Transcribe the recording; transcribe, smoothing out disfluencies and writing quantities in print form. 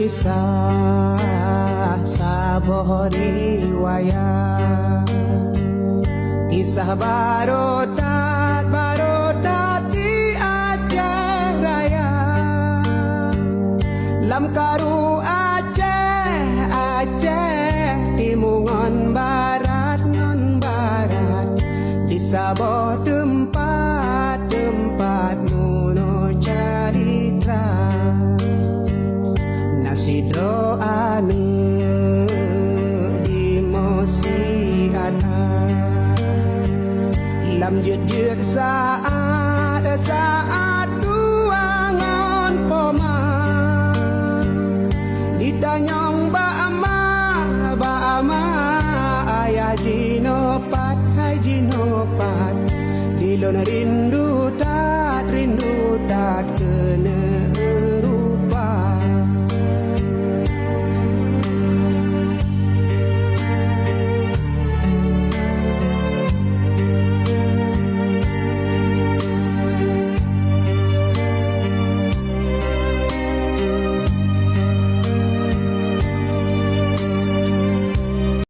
kisah sebuah riwayat, kisah barodat di Aceh Raya. Lam karu Aceh timungan barat non barat, di sebuah tempat nuno cerita. Nasi doane di mosi ada, lam jut saat tuangan poma, ditanyong ba ama ayah jinopat hai jinopat, dilon rin